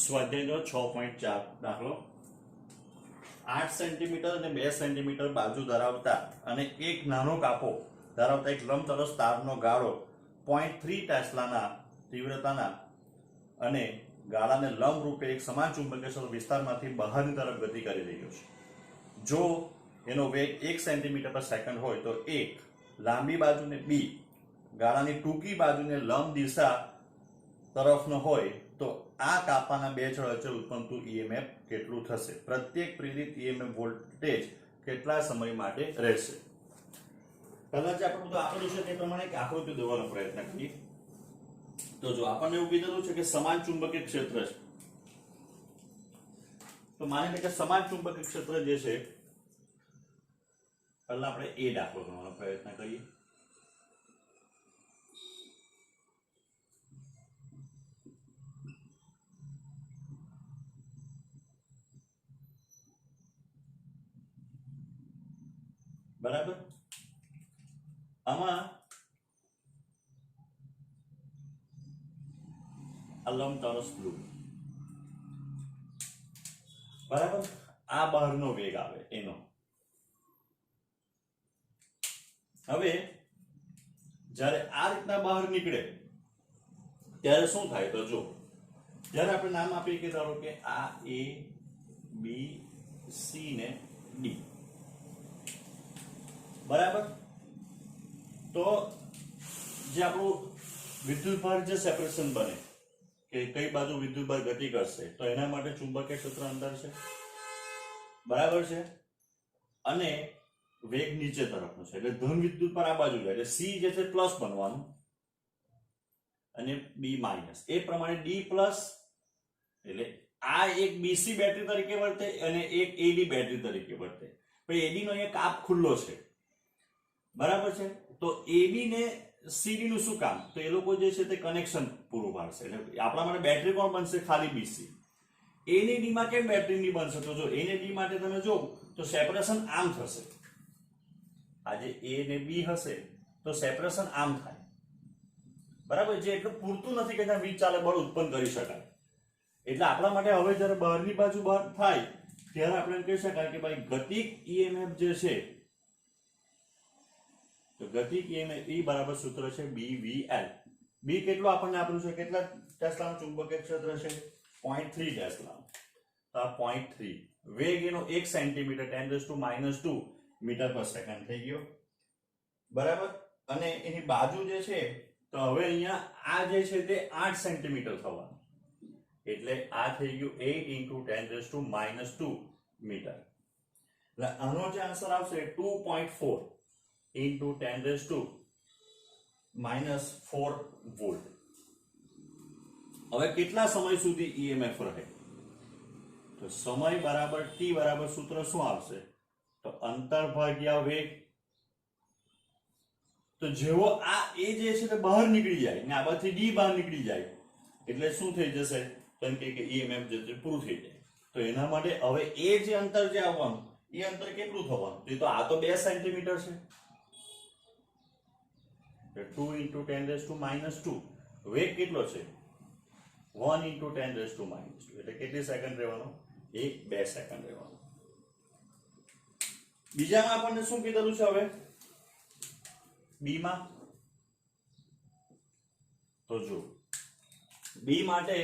સ્વાધ્યાયનો 6.4 દાખલો 8 સેન્ટીમીટર અને 2 સેન્ટીમીટર બાજુ ધરાવતા અને એક નાનો કાપો ધરાવતા એક લંબચોરસ તારનો ગાળો 0.3 ટેસ્લાના તીવ્રતાના અને ગાળાને લંબ રૂપે એક સમાન ચુંબકીય વિસ્તારમાંથી બહારની તરફ ગતિ કરી રહ્યો છે. જો એનો વેગ 1 સેન્ટીમીટર પર સેકન્ડ હોય તો એક લાંબી બાજુને બી ગાળાની ટૂંકી બાજુને લંબ દિશા તરફનો હોય તો આ કાપાના બે છેડા વચ્ચે ઉત્પન્ન થતું ઈએમએફ કેટલું થશે? પ્રત્યેક પ્રેરિત ઈએમએફ વોલ્ટેજ કેટલા સમય માટે રહેશે? પહેલા જે આપણે બધું આપેલું છે તે પ્રમાણે એક આકૃતિ દોરવાનો પ્રયત્ન કરીએ. તો જો આપણને એવું કીધેલું છે કે સમાન ચુંબકીય ક્ષેત્ર છે, તો માની લે કે સમાન ચુંબકીય ક્ષેત્ર જે છે, પહેલા આપણે એ દાખલો ગણવાનો પ્રયત્ન કરીએ. બરાબર, આમાં લંબચોરસ લૂપ, બરાબર, આ બહારનો વેગ આવે એનો. હવે જ્યારે આ રીતના બહાર નીકળે ત્યારે શું થાય? તો જો જ્યારે આપણે નામ આપીએ કે ધારો કે આ એ બી સી ને ડી, બરાબર, તો જે આપણું વિદ્યુતભાર જે સેપરેશન બને કે કઈ બાજુ વિદ્યુતભાર ગતિ કરશે, તો એના માટે ચુંબકીય ક્ષેત્ર અંદર છે, બરાબર છે, અને વેગ નીચે તરફનો છે એટલે ધન વિદ્યુતભાર આ બાજુ જાય એટલે સી જે છે પ્લસ બનવાનું અને બી માઇનસ. એ પ્રમાણે ડી પ્લસ એટલે આ એક બીસી બેટરી તરીકે વર્તે અને એક એડી બેટરી તરીકે વર્તે. પણ એડી નો અહીંયા કાપ ખુલ્લો છે, બરાબર છે, તો એબી ને સીડી નું શું કામ? તો એ લોકો જે છે તે કનેક્શન પૂરું પાડશે એટલે આપણા માટે બેટરી કોણ બનશે? ખાલી બીસી. એ ને ડી માં કેમ બેટરી ની બનશે? તો જો એ ને ડી માટે તમે જો તો સેપરેશન આમ થશે. આજે એ ને બી હશે તો સેપરેશન આમ થાય, બરાબર, જે એટલું પૂરતું નથી કે ત્યાં વીજ ચાલે બળ ઉત્પન્ન કરી શકાય. એટલે આપણા માટે હવે જ્યારે બહારની બાજુ બહાર થાય ત્યારે આપણે કહી શકાય કે ભાઈ ગતિક ઈએમએફ જે છે, તો ગતિક ઈએમએફ ઈ બરાબર સૂત્ર છે BVL. બી કેટલું આપણને આપેલું છે? કેટલા ટેસ્લાનું ચુંબકીય ક્ષેત્ર છે? 0.3 ટેસ્લા. તો આ 0.3, વેગ એનો 1 સેન્ટીમીટર 10⁻² મીટર પર સેકન્ડ થઈ ગયો, બરાબર. અને એની બાજુ જે છે તો હવે અહીંયા આ જે છે તે 8 સેન્ટીમીટર થવાનું એટલે આ થઈ ગયું 8 × 10⁻² મીટર. એટલે આનો જે આન્સર આવશે 2.4 × 10⁻⁴ વોલ્ટ. હવે કેટલા સમય સુધી ઈએમએફ રહે? તો સમય બરાબર ટી બરાબર સૂત્ર શું આવશે? તો અંતર ભાગ્યા વેગ. તો જેવો આ એ જે છે તે બહાર નીકળી જાય ને આ બાજુથી ડી બહાર નીકળી જાય એટલે શું થઈ જશે? તો એમ કે ઈએમએફ જે પૂરું થઈ જાય. તો એના માટે હવે એ જે અંતર જે આવવાનું એ અંતર કેટલું થવાનું? તો આ તો 2 સેન્ટીમીટર છે, 2 × 10⁻². વેગ કેટલો છે? 1 × 10⁻². એટલે કેટલી સેકન્ડ રહેવાનો? 2 સેકન્ડ રહેવાનો. બીજામાં આપણને શું કીધેલું છે? હવે બી માં તો જો બી માટે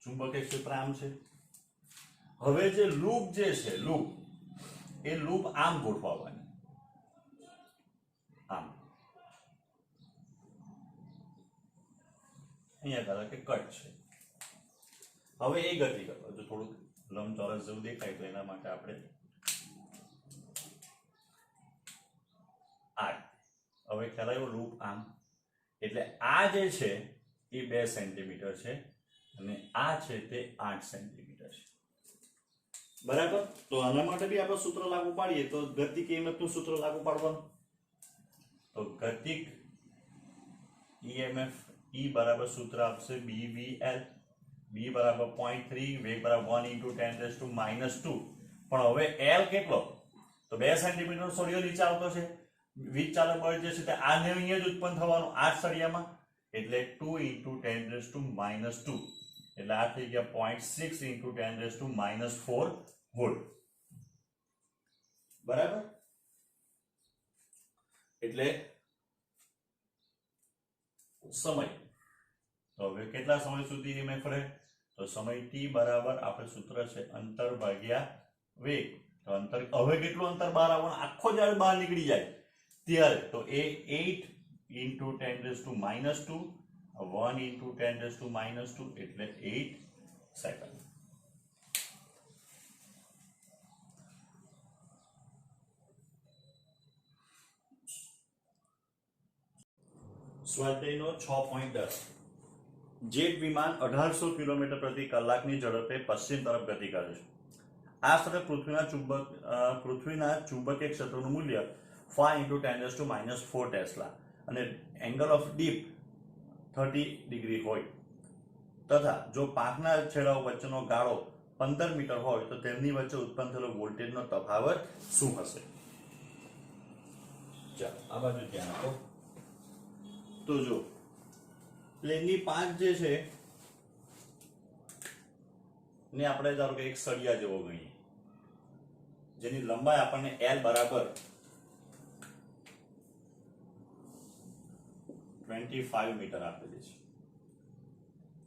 ચુંબકીય ક્ષેત્ર આમ છે. હવે જે લૂપ જે છે લૂપ, એ લૂપ આમ ગોઠવવાની, આમ. અહીંયા ધારો કે કટ છે. હવે એ ગતિ કરો, જો થોડુંક લંબચોરસ જેવું દેખાય તો એના માટે આપણે આ હવે ખ્યાલ આવ્યો? લૂપ આમ એટલે આ જે છે એ 2 સેન્ટીમીટર છે અને આ છે તે 8 સેન્ટીમીટર છે, બરાબર. તો આના માટે બી આપણે સૂત્ર લાગુ પાડીએ તો ગતિક ઈએમએફ નું સૂત્ર લાગુ પાડવાનું. તો ગતિક ઈએમએફ ઈ બરાબર સૂત્ર આપશે BVL. બી બરાબર 0.3, વેગ બરાબર 1 × 10⁻². પણ હવે L કેટલો? તો 2 સેન્ટીમીટર સળિયો નીચે આવતો છે, વીજચાલક બળ જે છે તે આ ને અહીંયા જ ઉત્પન્ન થવાનું આ સળિયામાં, એટલે 2 × 10⁻², એટલે આ થઈ ગયા 0.6 × 10⁻⁴ વોલ્ટ. બરાબર? એટલે સમય, તો હવે કેટલા સમય સુધી EMF રહે? તો સમય t બરાબર આપણે સૂત્ર છે અંતર ભાગ્યા વેગ. તો અંતર હવે કેટલું અંતર બહાર આવવાનું, આખો જ્યારે બહાર નીકળી જાય ત્યારે, તો એ 8 × 10⁻², 1 × 10⁻², એટલે 8 સેકન્ડ. સ્વાધ્યાયનો 6.10. જેટ વિમાન 1800 કિલોમીટર પ્રતિ કલાકની ઝડપે પશ્ચિમ તરફ ગતિ કરે છે. આ સ્થળે પૃથ્વીના ચુંબકીય ક્ષેત્રનું મૂલ્ય 5 × 10⁻⁴ ટેસ્લા અને એંગલ ઓફ ડીપ 30 ડિગ્રી હોય તથા જો પાંખના છેડાઓ વચ્ચેનો ગાળો 15 મીટર હોય તો તેમની વચ્ચે ઉત્પન્ન થયેલો વોલ્ટેજનો તફાવત શું હશે? ચાલો આ બાજુ ધ્યાન આપો. તો જો પ્લેનની પાંખ જે છે ને આપણે ધારો કે એક સળિયા જેવો ગણીએ, જેની લંબાઈ આપણને L બરાબર 25 મીટર આપેલી છે.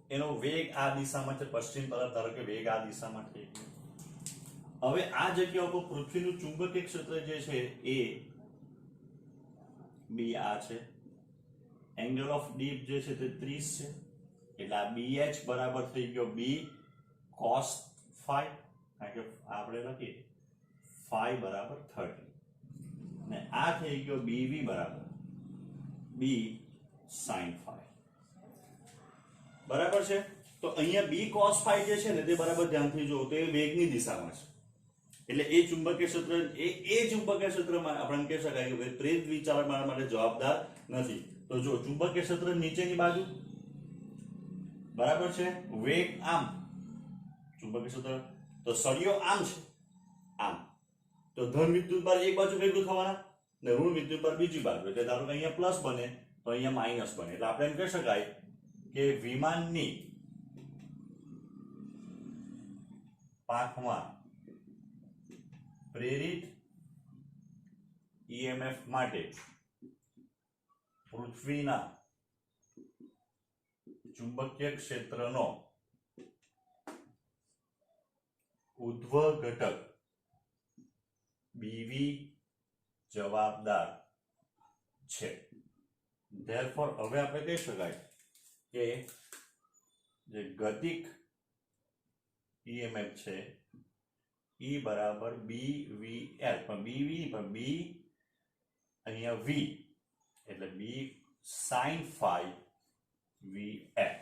એનો વેગ આ દિશામાં છે, પશ્ચિમ તરફ, ધારો કે વેગ આ દિશામાં છે. હવે આ જગ્યા ઉપર પૃથ્વીનું ચુંબકીય ક્ષેત્ર જે છે એ બી આ છે, એંગલ ઓફ ડીપ જે છે તે 30 છે, એટલે આ BH બરાબર થઈ ગયો B cos phi, કારણ કે આપણે લખીએ phi બરાબર 30, ને આ થઈ ગયો BV બરાબર B sin phi. બરાબર છે? તો અહીંયા B cos phi જે છે ને તે બરાબર ધ્યાનથી જુઓ તો એ વેગની દિશામાં છે, એટલે એ ચુંબકીય ક્ષેત્ર એ ચુંબકીય ક્ષેત્રમાં આપણે કહી શકાય કે પ્રેરિત વિચાર માટે જવાબદાર નથી. તો જો ચુંબકીય ક્ષેત્ર નીચેની બાજુ, બરાબર છે, વેગ આમ, ચુંબકીય ક્ષેત્ર, તો સળિયો આમ છે, આમ, તો ધન વિદ્યુતભાર એક બાજુ ભેગું થવાના ને ઋણ વિદ્યુતભાર બીજી બાજુ, એટલે ધારો કે અહીંયા પ્લસ બને તો અહીંયા માઇનસ બને, એટલે આપણે એમ કહી શકાય કે વિમાનની પાંખમાં પ્રેરિત EMF માટે પૃથ્વીના ચુંબકીય ક્ષેત્રનો ઉધ્વ ઘટક BV જવાબદાર છે. ધેરફોર હવે આપણે કહી શકાય કે જે ગતિક EMF છે E બરાબર BVL, પણ BV પણ B અહીંયા V, એટલે B sin phi VL.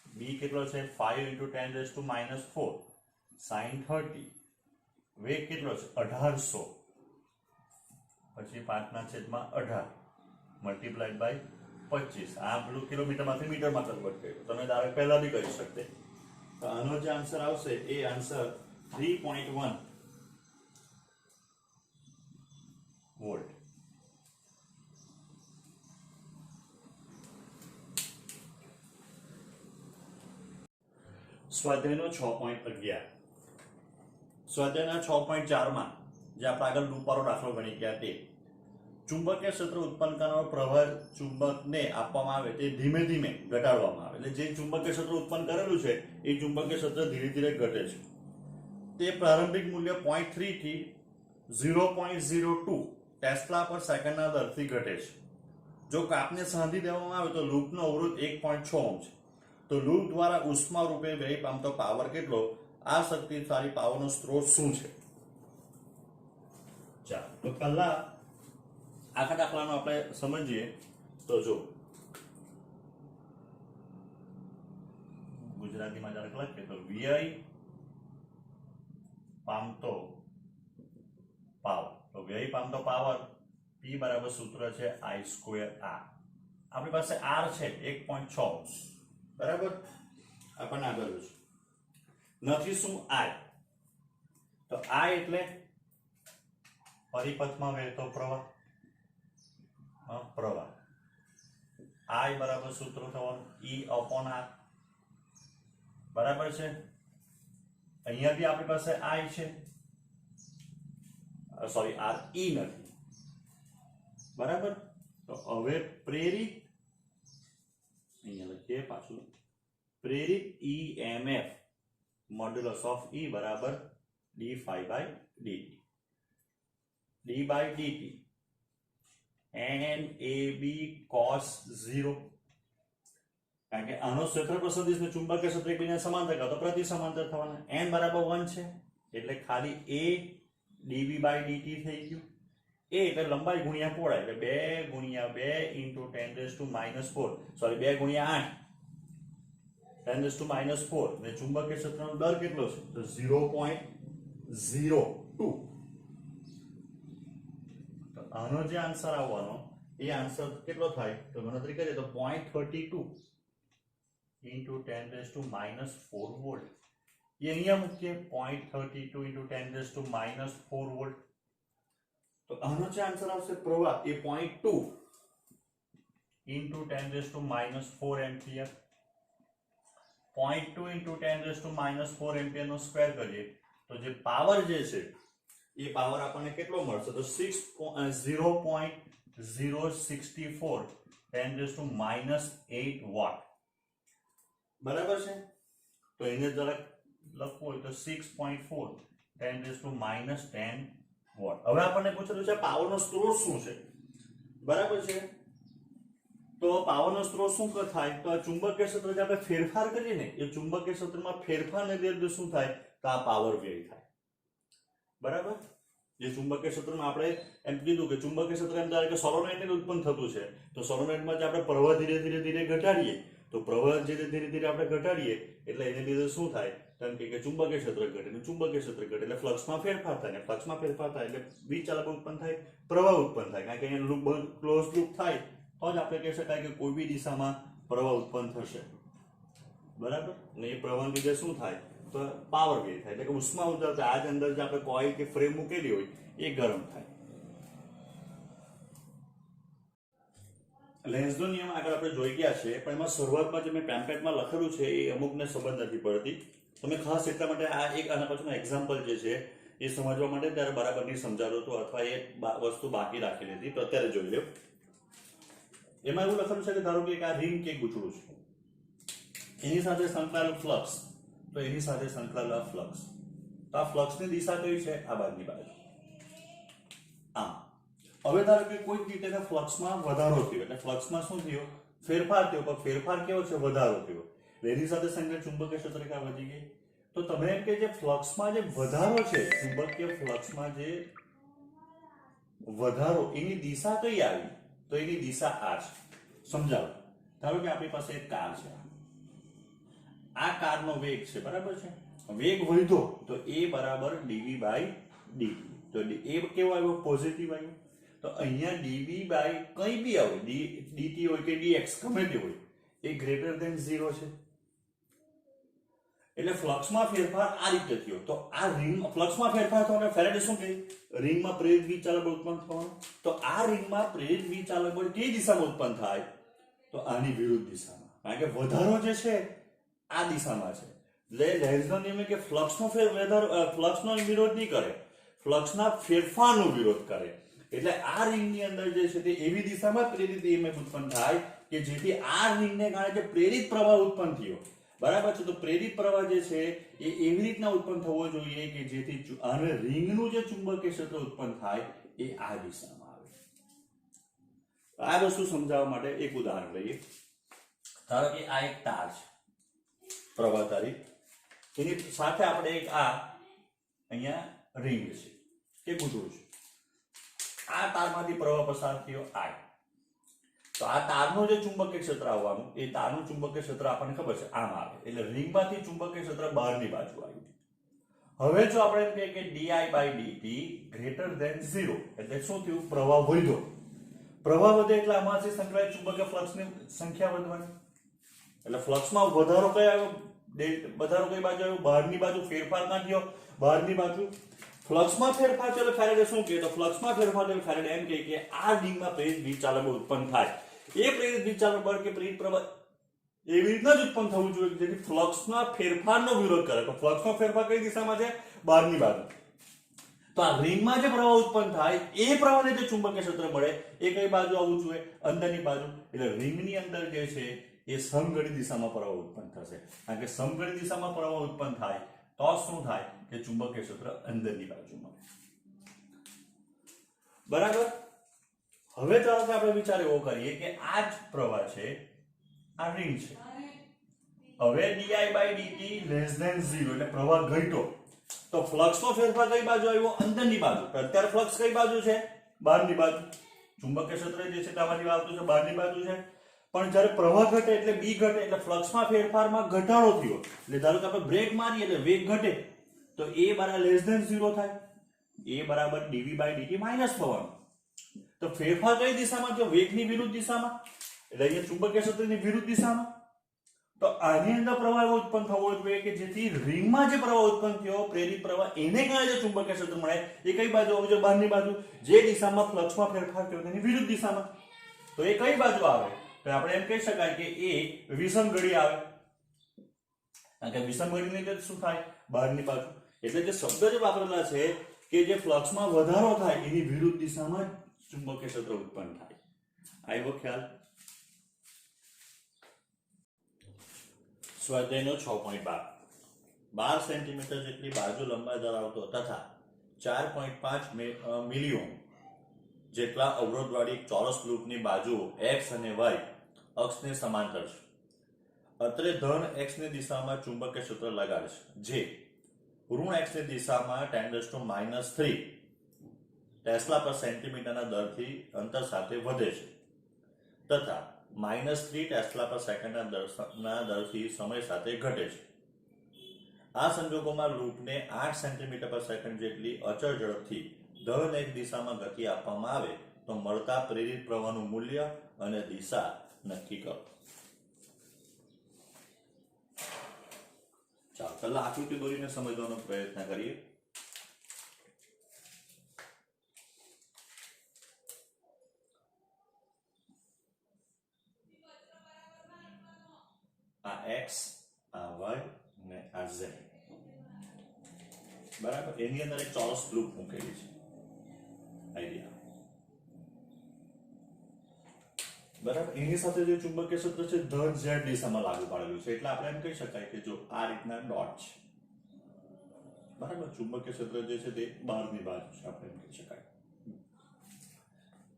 B કેટલો છે? 5 × 10⁻⁴ sin 30. વેગ કેટલો છે? 1800, પછી 5/18 મલ્ટીપ્લાઈડ બાય 25. આ પેલું કિલોમીટરમાંથી મીટરમાં કન્વર્ટ કર્યું, તમે ડાયરેક્ટ પહેલા બી કરી શકતે. તો આનો જે આન્સર આવશે એ આન્સર 3.1 વોલ્ટ. સ્વાધ્યાયનો 6.11. સ્વાધ્યાયના 6.4 માં જે આપણે આગળ લૂપવાળો દાખલો ગણી ગયા તે ચુંબકીય ક્ષેત્ર ઉત્પન્ન કરનારો પ્રવાહ ચુંબકને આપવામાં આવે તે ધીમે ધીમે ઘટાડવામાં આવે, એટલે જે ચુંબકીય ક્ષેત્ર ઉત્પન્ન કરેલું છે એ ચુંબકીય ક્ષેત્ર ધીરે ધીરે ઘટે છે. તે પ્રારંભિક મૂલ્ય 0.3 થી 0.02 ટેસ્લા પર સેકન્ડના દરથી ઘટે છે. જો કાપને સાંધી દેવામાં આવે તો લૂપનો અવરોધ 1.6 ઓહ્મ છે. તો લૂપ દ્વારા ઉષ્મા રૂપે વ્યય પામતો પાવર કેટલો? આ શક્તિશાળી પાવરનો સ્ત્રોત શું છે? ચાલો તો પહેલા આખા દાખલાનો આપણે સમજીએ. તો જો ગુજરાતીમાં જરા લખીએ તો વ્યય પામતો પાવર, તો વ્યય પામતો પાવર P બરાબર સૂત્ર છે I²R. આપણી પાસે R છે 1.6, બરાબર, આપણને આગળ છે નથી શું I, તો I એટલે પરિપથમાં વહેતો પ્રવાહ, પ્રવાહ I બરાબર સૂત્ર થવાનું E/R, બરાબર છે. અહીંયા બી આપણી પાસે I છે, સોરી R E નથી, બરાબર. તો હવે પ્રેરિત, અહીંયા લખીએ પાછું, પ્રેરિત EMF મોડ્યુલસ ઓફ E બરાબર d∅dt, d/dt NAB cos 0, કારણ કે આનો ક્ષેત્રફળ સદિશ ને ચુંબકીય ક્ષેત્ર એકબીજાને સમાંતર કાં તો પ્રતિ સમાંતર થવાના. n બરાબર 1 છે એટલે ખાલી a dv/dt થઈ ગયું. a એટલે લંબાઈ ગુણ્યા પહોળાઈ, એટલે 2 ગુણ્યા 2 into 10⁻⁴, સોરી 2 ગુણ્યા 8 10⁻⁴. ને ચુંબકીય ક્ષેત્રનો દર કેટલો છે? તો 0.02. તો આનો જે આન્સર આવવાનો એ આન્સર કેટલો થાય? તો ગણતરી કરીએ તો 0.32 into 10⁻⁴ વોલ્ટ. એ અહીંયા મૂકીએ 0.32 into 10⁻⁴ વોલ્ટ. તો આનો જે આન્સર આવશે પ્રવાહ એ 0.2 into 10⁻⁴ એમ્પિયર. 0.2 into 10⁻⁴ એમ્પિયર નો સ્ક્વેર કરીએ તો જે પાવર જે છે એ પાવર આપણને કેટલો મળશે? તો 0.064 10⁻⁸ વોટ, બરાબર છે. તો એને જરાક લખવું હોય તો 6.4 10⁻10 વોટ. હવે આપણને પૂછેલું છે પાવરનો સ્ત્રોત શું છે, બરાબર છે. તો પાવરનો સ્ત્રોત શું થાય? તો આ ચુંબકીય ક્ષેત્ર જે આપણે ફેરફાર કરીએ ને એ ચુંબકીય ક્ષેત્રમાં ફેરફારને લીધે શું થાય? તો આ પાવર વ્યય થાય, બરાબર. જે ચુંબકીય ક્ષેત્રમાં આપણે એમ કીધું કે ચુંબકીય ક્ષેત્ર એમ ધારે કે સોલેનોઇડથી ઉત્પન્ન થતું છે. તો સોલેનોઇડમાં જે આપણે પ્રવાહ ધીરે ધીરે ઘટાડીએ તો પ્રવાહ ધીરે ધીરે આપણે ઘટાડીએ એટલે એને લીધે શું થાય? કેમ કે ચુંબકીય ક્ષેત્ર ઘટે ને ચુંબકીય ક્ષેત્ર ઘટે એટલે ફ્લક્સમાં ફેરફાર થાય, ને ફ્લક્સમાં ફેરફાર થાય એટલે વિચાલક ઉત્પન્ન થાય, પ્રવાહ ઉત્પન્ન થાય. કારણ કે અહીંયા લૂપ ક્લોઝ લૂપ થાય તો જ આપણે કહી શકાય કે કોઈ બી દિશામાં પ્રવાહ ઉત્પન્ન થશે, બરાબર. ને એ પ્રવાહ લીધે શું થાય? તો પાવર વ્યય થાય, એટલે કે ઉષ્મા ઉત્પન્ન થાય. આ અંદર જે આપણે કોઇલ કે ફ્રેમ મૂકેલી હોય એ ગરમ થાય. લેન્ઝનો નિયમ આગળ આપણે જોઈ ગયા છે, પણ એમાં શરૂઆતમાં જે મેં પેમ્પલેટમાં લખેલું છે એ અમુકને સંબંધ નથી પડતી. તમે ખાસ એટલા માટે આ એક આના પાછળનો એક્ઝામ્પલ જે છે એ સમજવા માટે ત્યારે બરાબર નહીં સમજાવ્યો હતો અથવા એ વસ્તુ બાકી રાખેલી હતી, તો અત્યારે જોઈ લો. એમાં એવું લખેલું છે કે ધારો કે આ રિંગ કે ગુચડું છે, એની સાથે સંકળાયેલું ફ્લક્સ, તો એની સાથે સંકળાયેલા ફ્લક્સ, તો આ ફ્લક્સની દિશા કઈ છે? આ બાજુની બાજુ, આમ. હવે ધારો કે કોઈક રીતે ફ્લક્સમાં વધારો થયો, એટલે ફ્લક્સમાં શું થયો? ફેરફાર થયો. પણ ફેરફાર કેવો છે? વધારો થયો. એની સાથે સંકળાયેલ ચુંબકીય ક્ષેત્રરેખા વધી ગઈ. તો તમે એમ કે જે ફ્લક્સમાં જે વધારો છે, ચુંબકીય ફ્લક્સમાં જે વધારો, એની દિશા કઈ આવી? તો એની દિશા આ છે. સમજાવો. ધારો કે આપણી પાસે એક કાર છે, આ કારનો વેગ છે, બરાબર છે. વેગ વધ્યો તો a બરાબર dv/dt. તો એ કેવો આવ્યો? પોઝિટિવ આવ્યો. તો અહીંયા dv બાય કંઈ બી આવે, dt હોય કે dx ગમે તે હોય, એ ગ્રેટર ધેન 0 છે. એટલે ફ્લક્સમાં ફેરફાર આ રીતે થયો. તો આ રિંગ ફ્લક્સમાં ફેરફાર થવાનો ફેરાડે શું કહે? રિંગમાં પ્રેરિત વિચાલક બળ ઉત્પન્ન થવાનું. તો આ રિંગમાં પ્રેરિત વિચાલક બળ કઈ દિશામાં ઉત્પન્ન થાય? તો આની વિરુદ્ધ દિશામાં. કારણ કે વધારો જે છે આ દિશામાં છે. એટલે લેન્ઝનો નિયમ કે ફ્લક્સનો ફ્લક્સનો વિરોધ નહીં કરે, ફ્લક્સના ફેરફારનો વિરોધ કરે. એટલે આ રિંગની અંદર જે છે તે એવી દિશામાં પ્રેરિત EMF ઉત્પન્ન થાય કે જેથી આ રિંગને કારણે જે પ્રેરિત પ્રવાહ ઉત્પન્ન થયો, બરાબર છે. તો પ્રેરિત પ્રવાહ જે છે એ એવી રીતના ઉત્પન્ન થવો જોઈએ કે જેથી અને રિંગનું જે ચુંબકીય ક્ષેત્ર ઉત્પન્ન થાય એ આ દિશામાં આવે. આ વસ્તુ સમજાવવા માટે એક ઉદાહરણ લઈએ. ધારો કે આ એક તાર છે પ્રવાહધારી, એની સાથે આપણે એક આ અહીંયા રિંગ છે કે ગુંદડું છે. આ તારમાંથી પ્રવાહ પસાર થયો I. તો આ તારનું જે ચુંબકીય ક્ષેત્ર આવવાનું, એ તારનું ચુંબકીય ક્ષેત્ર આપણને ખબર છે આમ આવે, એટલે રિંગમાંથી ચુંબકીય ક્ષેત્ર બહારની બાજુ આવ્યું. હવે જો આપણે એમ કહીએ કે di/dt ગ્રેટર ધેન 0, એટલે શું થયું? પ્રવાહ વધ્યો. પ્રવાહ વધે એટલે આમાંથી સંકળાયેલ ચુંબકીય ફ્લક્સની સંખ્યા વધવાની. એટલે ફ્લક્સમાં વધારો કઈ આવ્યો? વધારો કઈ બાજુ આવ્યો? બહારની બાજુ. ફેરફાર ના થયો બહારની બાજુ. ફ્લક્સમાં ફેરફાર એટલે ફેરેડે શું કહે તો ફ્લક્સમાં ફેરફાર એટલે ફેરેડે એમ કહે કે આ રિંગમાં પ્રેરિત વીજચાલક ઉત્પન્ન થાય એ પ્રેરિત વીજચાલક બળ કે પ્રેરિત પ્રવાહ એવી રીતના જ ઉત્પન્ન થવું જોઈએ કે જેથી ફ્લક્સના ફેરફારનો વિરોધ કરે. તો ફ્લક્સનો ફેરફાર કઈ દિશામાં છે? બહારની બાજુ. તો આ રિંગમાં જે પ્રવાહ ઉત્પન્ન થાય એ પ્રવાહને જે ચુંબકીય ક્ષેત્ર મળે એ કઈ બાજુ આવવું જોઈએ? અંદરની બાજુ. એટલે રિંગની અંદર જે છે એ સમઘડી દિશામાં પ્રવાહ ઉત્પન્ન થશે. કારણ કે સમઘડી દિશામાં પ્રવાહ ઉત્પન્ન થાય તો શું થાય કે ચુંબકીય ક્ષેત્ર અંદરની બાજુમાં. બરાબર. હવે ચાલો આપણે વિચાર એવો કરીએ કે આ જ પ્રવાહ છે, આ રિંગ છે. હવે di/dt <0 એટલે પ્રવાહ ઘટ્યો તો ફ્લક્સનો ફેરફાર કઈ બાજુ આવ્યો? અંદરની બાજુ. અત્યારે ફ્લક્સ કઈ બાજુ છે? બહારની બાજુ. ચુંબકીય ક્ષેત્ર જે છે તેમાંથી આવતું છે બહારની બાજુ છે. પણ જ્યારે પ્રવાહ ઘટે એટલે બી ઘટે એટલે ફ્લક્સમાં ફેરફારમાં ઘટાડો થયો. એટલે ધારો કે આપણે બ્રેક મારીએ એટલે વેગ ઘટે તો a <0 થાય. a બરાબર dv/dt માઈનસ થવાનું. તો ફેરફાર કઈ દિશામાં થયો? વેગની વિરુદ્ધ દિશામાં. એટલે અહીંયા ચુંબકીય ક્ષેત્રની વિરુદ્ધ દિશામાં. તો આની અંદર પ્રવાહ એવો ઉત્પન્ન થવો જોઈએ કે જેથી રિંગમાં જે પ્રવાહ ઉત્પન્ન થયો પ્રેરિત પ્રવાહ એને કારણે જે ચુંબકીય ક્ષેત્ર મળે એ કઈ બાજુ આવવું જોઈએ? બહારની બાજુ. જે દિશામાં ફ્લક્સમાં ફેરફાર થયો તેની વિરુદ્ધ દિશામાં. તો એ કઈ બાજુ આવે? તો આપણે એમ કહી શકાય કે એ વિષમઘડી આવે. કારણ કે વિષમઘડીની અંદર શું થાય? બહારની બાજુ. એટલે જે શબ્દ જે વાપરેલા છે કે જે ફ્લક્સમાં વધારો થાય એની વિરુદ્ધ દિશામાં ચુંબકીય ક્ષેત્ર ઉત્પન્ન થાય. આવ્યો ખ્યાલ? સ્વાધ્યાયનો 6.12 12 સેન્ટીમીટર જેટલી બાજુ લંબાઈ ધરાવતો તથા 4.5 મિલિઓન જેટલા અવરોધવાળી ચોરસ લૂપની બાજુઓ x અને y અક્ષને સમાંતર છે. અત્રે ધન x ની દિશામાં ચુંબકીય ક્ષેત્ર લગાડશે જે ઋણ x ની દિશામાં 10⁻³ ટેસ્લા પર સેન્ટીમીટરના દરથી અંતર સાથે વધે છે તથા -3 ટેસ્લા પર સેકન્ડના દરથી સમય સાથે ઘટે છે. આ સંજોગોમાં લૂપને 8 સેન્ટીમીટર પર સેકન્ડ જેટલી અચળ ઝડપથી ધન x દિશામાં ગતિ આપવામાં આવે તો મળતા પ્રેરિત પ્રવાહનું મૂલ્ય અને દિશા નક્કી કરો. ચાલો પહેલા આકૃતિ દોરીને સમજવાનો પ્રયત્ન કરીએ. આ x, આ y અને આ z. બરાબર. એની અંદર એક ચોરસ લૂપ મૂકેલી છે. આઈડિયા. બરાબર. એની સાથે જે ચુંબકીય ક્ષેત્ર છે ધન z દિશામાં લાગુ પાડેલું છે. એટલે આપણે એમ કહી શકાય કે જો આ રીતના ડોટ છે. બરાબર. ચુંબકીય ક્ષેત્ર જે છે તે બહારની બાજુ છે આપણે એમ કહી શકાય.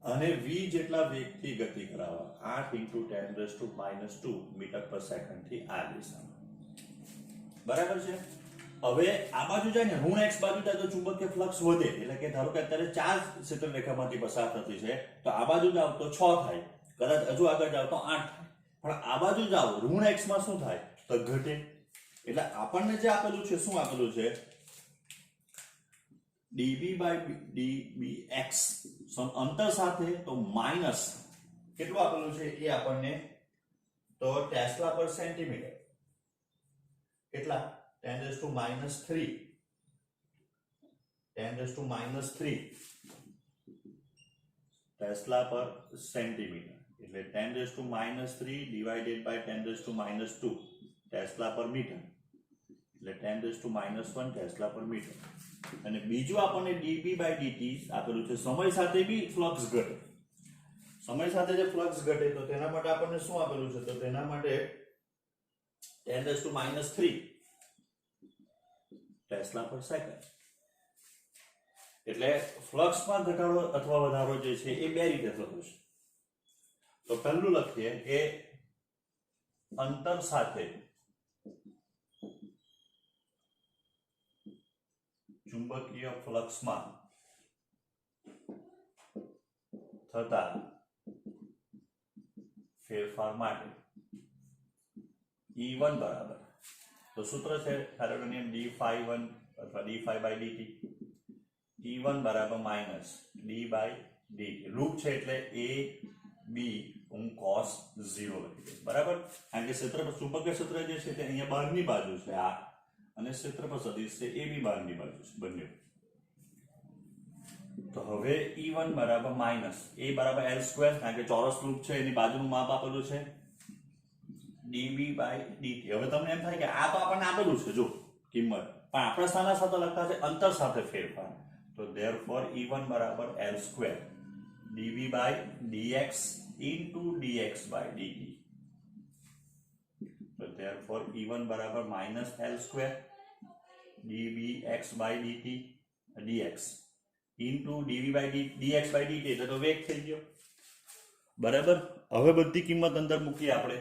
અને v જેટલા વેગથી ગતિ કરાવવા 8 × 10⁻² મીટર પર સેકન્ડ થી આ દિશામાં. બરાબર છે. હવે આ બાજુ જાય ને ઋણ x બાજુ જાય તો ચુંબકીય ફ્લક્સ વધે. એટલે કે ધારો કે અત્યારે 4 ક્ષેત્ર રેખામાંથી પસાર થતી છે તો આ બાજુ જાવ તો 6 થાય. કદાચ હજુ આગળ જાવ તો 8 થાય. પણ આ બાજુ જાવ ઋણ x માં શું થાય? તો ઘટે. એટલે આપણને જે આપેલું છે શું આપેલું છે? dv/dbx અંતર સાથે તો માઈનસ કેટલું આપેલું છે એ આપણને તો ટેસ્લા પર સેન્ટીમીટર કેટલા 10⁻³ 10⁻³ ટેસ્લા પર સેન્ટીમીટર એટલે 10⁻³ ડિવાઇડેડ બાય 10⁻² ટેસ્લા પર મીટર એટલે 10⁻1 ટેસ્લા પર મીટર. અને બીજું આપણને dB/dt આપેલું છે સમય સાથે બી ફ્લક્સ ઘટે. સમય સાથે જે ફ્લક્સ ઘટે તો તેના માટે આપણને શું આપેલું છે? તો તેના માટે 10⁻³ ટેસ્લા પર સેકન્ડ. એટલે ફ્લક્સમાં ઘટાડો અથવા વધારો જે છે એ બે રીતે થતો છે. તો પહેલું લખીએ કે અંતર સાથે ચુંબકીય ફ્લક્સમાં થતા ફેરફાર માટે E1 બરાબર તો સૂત્ર છે ફેરાડે નિયમ d∅1 અથવા d∅/dt. E1 બરાબર માઈનસ d/dt. લૂપ છે એટલે a b હું cos 0 લખી દઈશ. બરાબર. કારણ કે ક્ષેત્ર ચુંબકીય ક્ષેત્ર જે છે તે અહીંયા બહારની બાજુ છે આ અને ક્ષેત્રફળ સદિશ છે એ બી બહારની બાજુ છે બંને. તો હવે E1 બરાબર માઇનસ એ બરાબર L સ્ક્વેર, કારણ કે ચોરસ લૂપ છે એની બાજુનું માપ આપેલું છે dB/dt. હવે તમને એમ થાય કે આ તો આપણને આપેલું છે જો કિંમત, પણ આપણે શાના સાથે લખતા છે? અંતર સાથે ફેરફાર. તો therefore E1 બરાબર L square dB/dx into dx/dt. તો therefore E1 બરાબર minus L square dBx/dt dx into dV/dx/dt એટલે તો વેગ થઈ ગયો. બરાબર. હવે બધી કિંમત અંદર મૂકીએ આપણે.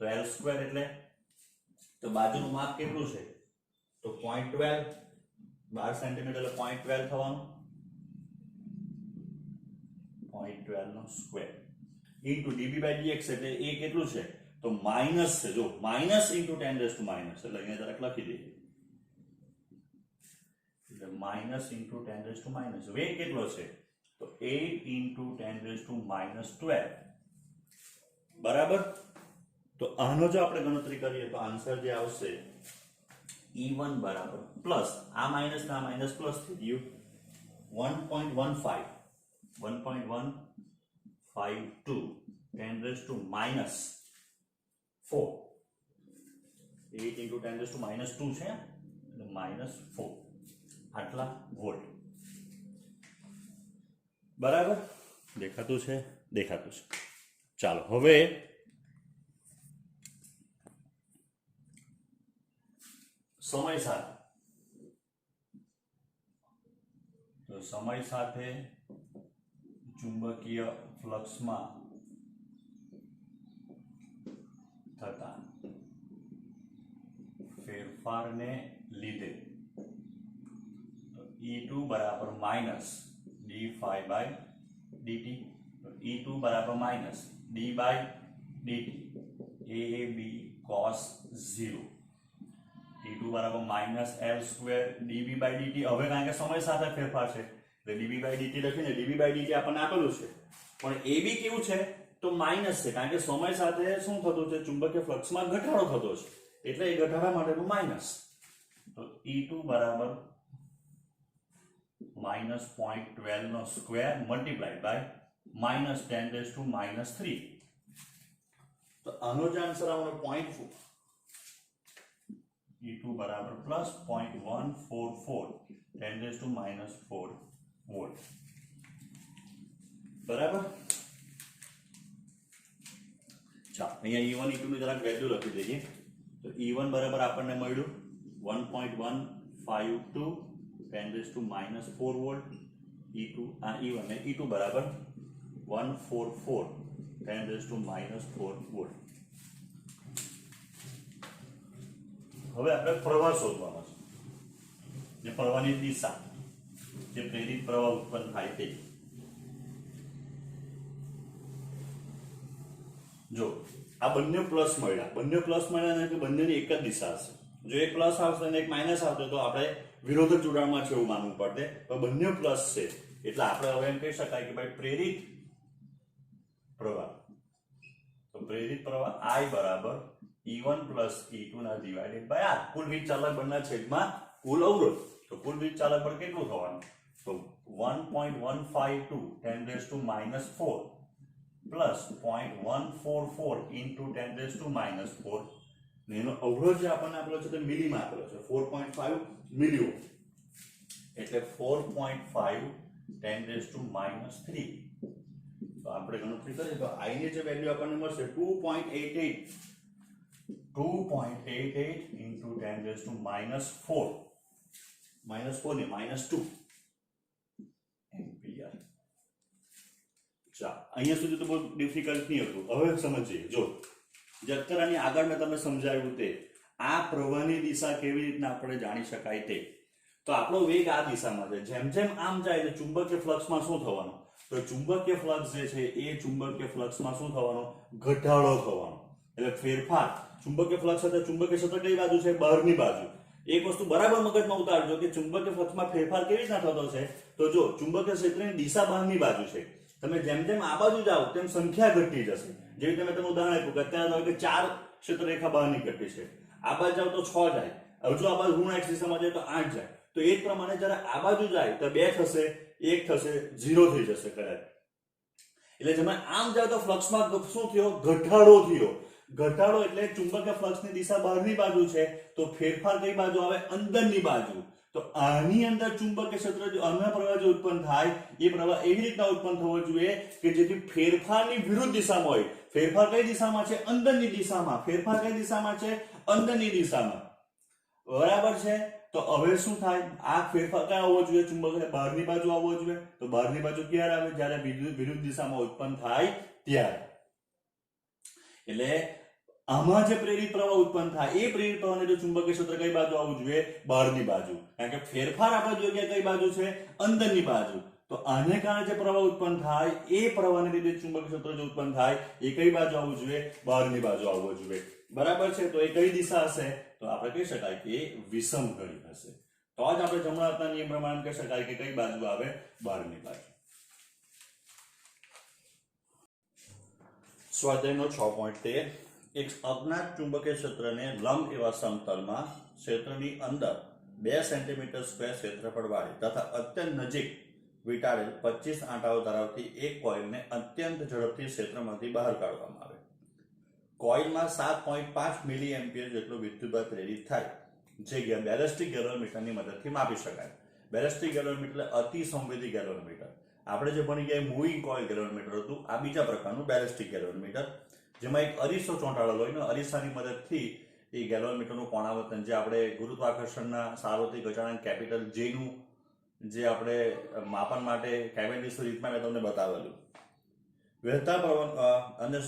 તો L સ્ક્વેર એટલે તો બાજુનું માપ કેટલું છે? તો 0.12, 12 સેન્ટીમીટર એટલે 0.12 થવાનું, 0.12 નો સ્ક્વેર ઇન્ટુ dB/dx એટલે એ કેટલું છે? તો માઇનસ છે, જો માઇનસ ઇન્ટુ 10⁻⁻, એટલે અહીંયા જરાક લખી દઈએ, એટલે માઇનસ ઇન્ટુ 10⁻⁻. વેગ કેટલો છે? તો 8 ઇન્ટુ 10⁻⁻12. બરાબર. તો આનો જો આપણે ગણતરી કરીએ તો આન્સર જે આવશે E1 બરાબર પ્લસ આ માઇનસ ના માઇનસ પ્લસ થઈ ગયું 1.15 1.152 10⁻⁻4. 8 into 10⁻⁻2 છે એટલે -4 આટલા વોલ્ટ. બરાબર. દેખાતું છે? દેખાતું છે. ચાલો હવે સમય સાથે, તો સમય સાથે ચુંબકીય ફ્લક્સમાં થતા ફેરફારને લીધે E2 બરાબર માઇનસ d∅/dt, E2 બરાબર minus d/dt AB cos 0, E2 બરાબર માઇનસ L સ્ક્વેર dB/dt. હવે કારણ કે સમય સાથે ફેરફાર છે એટલે dB/dt લખીને dB/dt આપણને આપેલું છે, પણ AB કેવું છે? તો માઇનસ છે, કારણ કે સમય સાથે શું થતું છે? ચુંબકીય ફ્લક્સમાં ઘટાડો થતો છે, એટલે એ ઘટાડા માટેનું માઇનસ. તો E2 બરાબર -0.12 નો સ્ક્વેર મલ્ટીપ્લાઈડ બાય -10⁻⁻3. તો આનો જે આન્સર આવવાનો 0.4, E2 બરાબર પ્લસ 0.144 10⁻⁻4 વોલ્ટ. બરાબર. ચાલો અહીંયા E1 E2 ની જરાક વેલ્યુ લખી દઈએ. તો E1 બરાબર આપણને મળ્યું 1.152 10⁻⁻4 વોલ્ટ. E2 આ E1 ને E2 બરાબર 144 10⁻⁻4 વોલ્ટ. હવે આપણે પ્રવાહ શોધવાનો છે, જે પ્રવાહની દિશા, જે પ્રેરિત પ્રવાહ ઉત્પન્ન થાય તે. જો આ બંને પ્લસ મળ્યા ને, કે બંનેની એક જ દિશા હશે. જો એક પ્લસ આવશે અને એક માઇનસ આવશે તો આપણે વિરોધક જોડાણમાં છે એવું માનવું પડે, પણ બંને પ્લસ છે એટલે આપણે હવે એમ કહી શકાય કે ભાઈ પ્રેરિત પ્રવાહ, તો પ્રેરિત પ્રવાહ I બરાબર E1 પ્લસ E2 ના ડિવાઇડેડ બાય R. કુલ વીજ ચાલક બળના છેદમાં કુલ અવરોધ. તો કુલ વીજ ચાલક બળ કેટલું થવાનું? તો 1.152 10⁻⁻4 પ્લસ 0.144 into 10⁻⁻4. એનો અવરોધ જે આપણને આપેલો છે તે મિલીમાં આપેલો છે 4.5 મિલી ઓહ્મ, એટલે 4.5 10⁻⁻3. તો આપણે ગણતરી કરીએ તો I ની જે વેલ્યુ આપણને મળશે 2.88 into 10⁻⁻4 -4 ને -2 એમ્પિયર. ચાલો અહીંયા સુધી તો બહુ ડિફિકલ્ટ નહીં હતું. હવે સમજીએ. જો જતરાની આગળ મેં તમને સમજાવ્યું તે આ પ્રવાહની દિશા કેવી રીતના આપણે જાણી શકાય તે. તો આપણો વેગ આ દિશામાં છે, જેમ જેમ આમ જાય એટલે ચુંબકીય ફ્લક્સમાં શું થવાનું? તો ચુંબકીય ફ્લક્સ જે છે એ ચુંબકીય ફ્લક્સમાં શું થવાનો? ઘટાડો થવાનો. એટલે ફેરફાર ચુંબકીય ફ્લક્સ સાથે ચુંબકીય ક્ષેત્ર કઈ બાજુ છે? બહારની બાજુ. એક વસ્તુ બરાબર મગજમાં ઉતારજો કે ચુંબકીય ફ્લક્સમાં ફેરફાર કેવી રીતના થતો છે? તો જો ચુંબકીય ક્ષેત્રની દિશા બહારની બાજુ છે, તમે જેમ જેમ આ બાજુ જાઓ તેમ સંખ્યા ઘટતી જશે. જેવી તમે ઉદાહરણ આપ્યું કે અત્યારે કે 4 ક્ષેત્ર રેખા બહારની ઘટી છે, આ બાજુ જાઓ તો 6 જાય, હજુ આ બાજુ ઋણ x દિશામાં જાય તો 8 જાય. તો એ જ પ્રમાણે જ્યારે આ બાજુ જાય તો 2 થશે, 1 થશે, 0 થઈ જશે કદાચ. એટલે તમે આમ જાવ તો ફ્લક્સમાં શું થયો? ઘટાડો થયો. ઘટાડો એટલે ચુંબકીય ફ્લક્સની દિશા બહારની બાજુ છે, તો ફેરફાર કઈ બાજુ આવે? અંદરની બાજુ. તો આની અંદર ચુંબકીય ક્ષેત્ર જે અન્ય પ્રવાહ જે ઉત્પન્ન થાય એ પ્રવાહ એવી રીતના ઉત્પન્ન થવો જોઈએ કે જેથી ફેરફારની વિરુદ્ધ દિશામાં હોય. ફેરફાર કઈ દિશામાં છે? અંદરની દિશામાં. ફેરફાર કઈ દિશામાં છે? અંદરની દિશામાં. બરાબર છે? તો હવે શું થાય? આ ફેરફાર ક્યાં આવવો જોઈએ? ચુંબકીય બહારની બાજુ આવવો જોઈએ. તો બહારની બાજુ ક્યારે આવે? જ્યારે વિરુદ્ધ દિશામાં ઉત્પન્ન થાય ત્યારે. એટલે આમાં જે પ્રેરિત પ્રવાહ ઉત્પન્ન થાય એ પ્રેરિત પ્રવાહને જો ચુંબકીય ક્ષેત્ર કઈ બાજુ આવવું જોઈએ? બહારની બાજુ. કારણ કે ફેરફાર આપણે જોઈએ કઈ બાજુ છે? અંદરની બાજુ. તો આને કારણે જે પ્રવાહ ઉત્પન્ન થાય એ પ્રવાહને લીધે ચુંબકીય ક્ષેત્ર જે ઉત્પન્ન થાય એ કઈ બાજુ આવવું જોઈએ? બહારની બાજુ આવવું જોઈએ. બરાબર છે? તો એ કઈ દિશા હશે? તો આપણે કહી શકાય કે એ વિષમ ઘડી હશે. તો જ આપણે જમણા હાથના નિયમ પ્રમાણે કહી શકાય કે કઈ બાજુ આવે? બહારની બાજુ. સ્વાધ્યાયનો 6.13 એક અજ્ઞાત ચુંબકીય ક્ષેત્રને લંબ એવા સમતલમાં ક્ષેત્રની અંદર 2 સેન્ટીમીટર સ્ક્વેર ક્ષેત્રફળ વાળી તથા અત્યંત નજીક વીંટાળેલ 25 આંટાઓ ધરાવતી એક કોઇલને અત્યંત ઝડપથી ક્ષેત્રમાંથી બહાર કાઢવામાં આવે. કોઇલમાં 7.5 મિલી એમ્પિયર જેટલો વિદ્યુતભાર પ્રેરિત થાય, જે બેલેસ્ટિક ગેલોરીમીટરની મદદથી માપી શકાય. બેલેસ્ટિક ગેલોરીમીટર એટલે અતિ સંવેદી ગેલોરીમીટર. આપણે જે ભણી ગયા મૂવિંગ કોઇલ ગેલોરીમીટર હતું. આ બીજા પ્રકારનું બેલેસ્ટિક ગેલોરીમીટર, જેમાં એક અરીસો ચોંટાડેલો હોય ને અરીસાની મદદથી એ ગેલોરીમીટરનું કોણાવર્તન, જે આપણે ગુરુત્વાકર્ષણના સાર્વત્રિક અચાનક કેપિટલ જેનું જે આપણે માપન માટે કેવેન્ડિશ રીતમાં મેં તમને બતાવેલું. વહેતા પ્રવાહ અને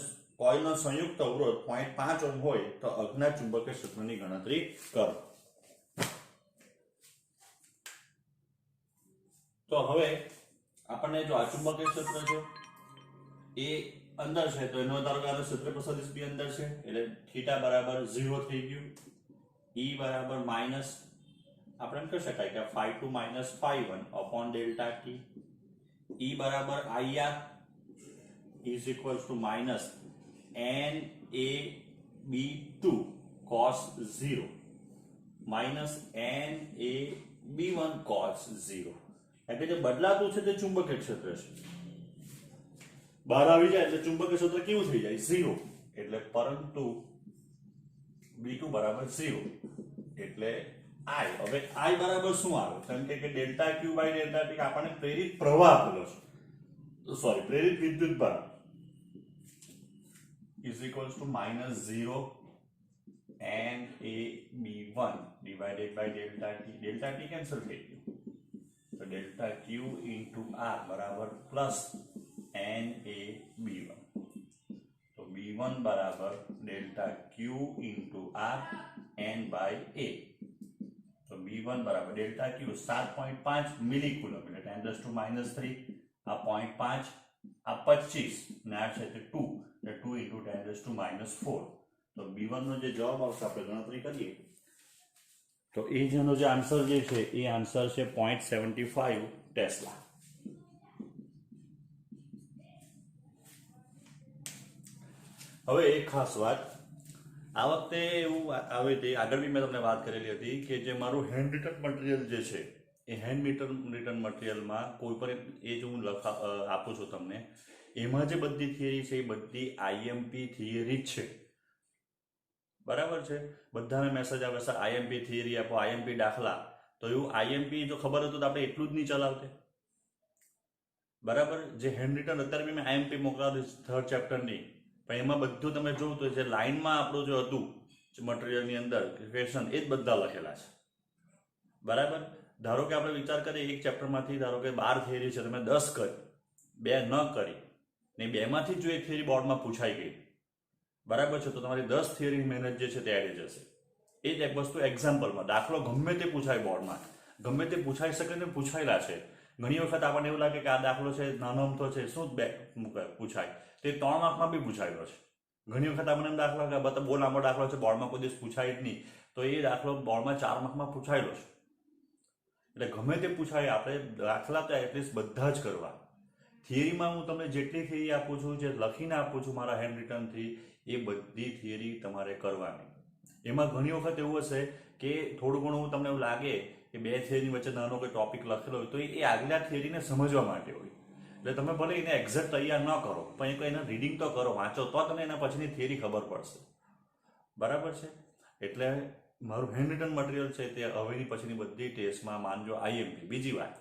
કોઇલનો સંયુક્ત અવરોધ 0.5 ઓહ્મ હોય તો અજ્ઞાત ચુંબકીય ક્ષેત્રની ગણતરી કરો. તો હવે આપણને જો આ ચુંબકીય ક્ષેત્ર છે એ અંદર છે, તો એનો ધારો કે આનો ક્ષેત્રફળ સદિશ બી અંદર છે, એટલે થીટા બરાબર 0 થઈ ગયું. E બરાબર માઇનસ આપણે એમ કહી શકાય કે ϕ2 minus ϕ1 upon delta t. E બરાબર IR is equals to minus NAB2 cos 0 minus NAB1 cos 0. એટલે જે બદલાતું છે તે ચુંબકીય ક્ષેત્ર છે. બહાર આવી જાય એટલે ચુંબકીય ક્ષેત્ર કેવું થઈ જાય? 0. એટલે પરંતુ B2 બરાબર 0 એટલે I. હવે I બરાબર શું આવે? કેમ કે delta Q by delta T આપણને પ્રેરિત પ્રવાહ આપેલો છે. સોરી, પ્રેરિત વિદ્યુતભાર is equals to minus 0 NAB1 divided by delta T. Delta T cancel થઈ ગયું. તો delta Q into R બરાબર પ્લસ NAB1. તો B1 બરાબર delta Q into R N by A. તો B1 બરાબર delta Q 7.5 મિલી કુલમ એટલે 10⁻³ આ 0.5 આ 25 ને આ છે તે 2 એટલે 2 into 10⁻⁴. તો B1 નો જે જવાબ આવશે આપણે ગણતરી કરીએ તો એ જેનો જે આન્સર જે છે એ આન્સર છે 0.75 ટેસ્લા. હવે એક ખાસ વાત, આ વખતે એવું આવે તે આગળ બી મેં તમને વાત કરેલી હતી કે જે મારું હેન્ડ રિટન મટીરિયલ જે છે એ હેન્ડ રિટન મટીરિયલમાં કોઈ પણ એ જે હું આપું છું તમને, એમાં જે બધી થિયરી છે એ બધી આઈએમપી થિયરી જ છે. બરાબર છે? બધાને મેસેજ આવે છે આઈએમપી થિયરી આપો, આઈએમપી દાખલા. તો એવું આઈએમપી જો ખબર હતું તો આપણે એટલું જ નહીં ચલાવતે. બરાબર? જે હેન્ડ રિટન અત્યારે બી મેં આઈએમપી મોકલાવ્યું 3rd ચેપ્ટરની, પણ એમાં બધું તમે જોવું તો જે લાઈનમાં આપણું જે હતું મટીરિયલની અંદર ક્વેશ્ચન એ જ બધા લખેલા છે. બરાબર? ધારો કે આપણે વિચાર કરીએ એક ચેપ્ટરમાંથી ધારો કે 12 થિયરી છે, તમે 10 કરી, 2 ન કરી ને 2 માંથી જો એક થિયરી બોર્ડમાં પૂછાઈ ગઈ, બરાબર છે, તો તમારી 10 થિયરીની મહેનત જે છે તે એડ જશે. એ જ એક વસ્તુ એક્ઝામ્પલમાં દાખલો ગમે તે પૂછાય બોર્ડમાં, ગમે તે પૂછાઈ શકે ને પૂછાયેલા છે. ઘણી વખત આપણને એવું લાગે કે આ દાખલો છે નાનો અમથો છે, શું પૂછાય, તે 3 માર્કમાં બી પૂછાયેલો છે. ઘણી વખત આપણને એમ દાખલો કે બહુ લાંબો દાખલો છે, બોર્ડમાં કોઈ દિવસ પૂછાય જ નહીં, તો એ દાખલો બોર્ડમાં 4 માર્કમાં પૂછાયેલો છે. એટલે ગમે તે પૂછાય, આપણે દાખલા તો એટલીસ્ટ બધા જ કરવા. થિયરીમાં હું તમને જેટલી થિયરી આપું છું, જે લખીને આપું છું મારા હેન્ડ રિટનથી, એ બધી થિયરી તમારે કરવાની. એમાં ઘણી વખત એવું હશે કે થોડું ઘણું તમને એવું લાગે એ બે થિયરી વચ્ચે નાનો કોઈ ટોપિક લખેલો હોય તો એ આગલા થિયરીને સમજવા માટે હોય. એટલે તમે ભલે એને એક્ઝેક્ટ તૈયાર ન કરો પણ એને રીડિંગ તો કરો, વાંચો, તો તમને એના પછીની થિયરી ખબર પડશે. બરાબર છે? એટલે મારું હેન્ડ રિટન મટીરિયલ છે તે હવેની પછીની બધી ટેસ્ટમાં માનજો IMP. બીજી વાત,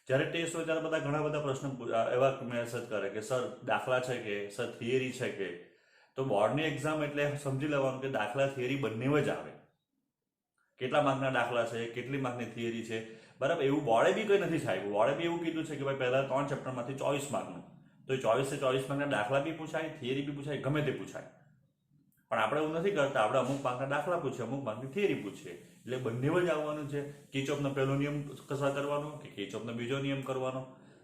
જ્યારે ટેસ્ટ હોય ત્યારે બધા ઘણા બધા પ્રશ્ન એવા મેસેજ કરે કે સર દાખલા છે કે સર થિયરી છે કે, તો બોર્ડની એક્ઝામ એટલે સમજી લેવાનું કે દાખલા થિયરી બંને જ આવે. કેટલા માર્કના દાખલા છે, કેટલી માર્કની થિયરી છે, બરાબર? એવું બોર્ડે બી કંઈ નથી થાય. બોર્ડે બી એવું કીધું છે કે ભાઈ પહેલા 3 ચેપ્ટરમાંથી 24 માર્કનું, તો 24 માર્કના દાખલા બી પૂછાય, થિયરી બી પૂછાય, ગમે તે પૂછાય. પણ આપણે એવું નથી કરતા, આપણે અમુક માર્કના દાખલા પૂછીએ, અમુક માર્કની થિયરી પૂછીએ. એટલે બંને જ આવવાનું છે. કિર્ચોફનો પહેલો નિયમ કસા કરવાનો કે કિર્ચોફનો બીજો નિયમ કરવાનો,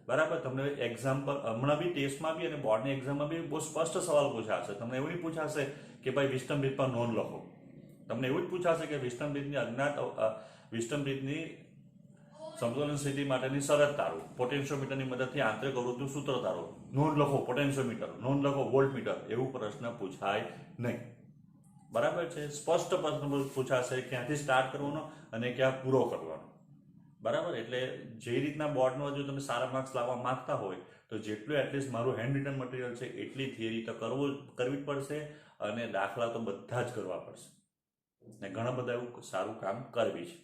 બરાબર? તમને એક્ઝામ્પલ હમણાં બી ટેસ્ટમાં બી અને બોર્ડની એક્ઝામમાં બી બહુ સ્પષ્ટ સવાલ પૂછાશે. તમને એવું નહીં પૂછાશે કે ભાઈ વિસ્ટમ બ્રિજ પર નોંધ લખો. તમને એવું જ પૂછાશે કે વિસ્ટમ બ્રિજની સમતોલન સ્થિતિ માટેની શરત તારો, પોટેન્શિયોમીટરની મદદથી આંતરિક અવરોધનું સૂત્ર તારો, નોંધ લખો પોટેન્શિયોમીટર, નોંધ લખો વોલ્ટમીટર. એવું પ્રશ્ન પૂછાય નહીં. બરાબર છે? સ્પષ્ટ પ્રશ્ન પૂછાશે ક્યાંથી સ્ટાર્ટ કરવાનો અને ક્યાં પૂરો કરવાનો. બરાબર? એટલે જે રીતના બોર્ડનો જો તમે સારા માર્ક્સ લાવવા માંગતા હોય તો જેટલું એટલીસ્ટ મારું હેન્ડ રિટન મટીરિયલ છે એટલી થિયરી તો કરવી જ પડશે અને દાખલા તો બધા જ કરવા પડશે. ને ઘણા બધા એવું સારું કામ કરવી છે.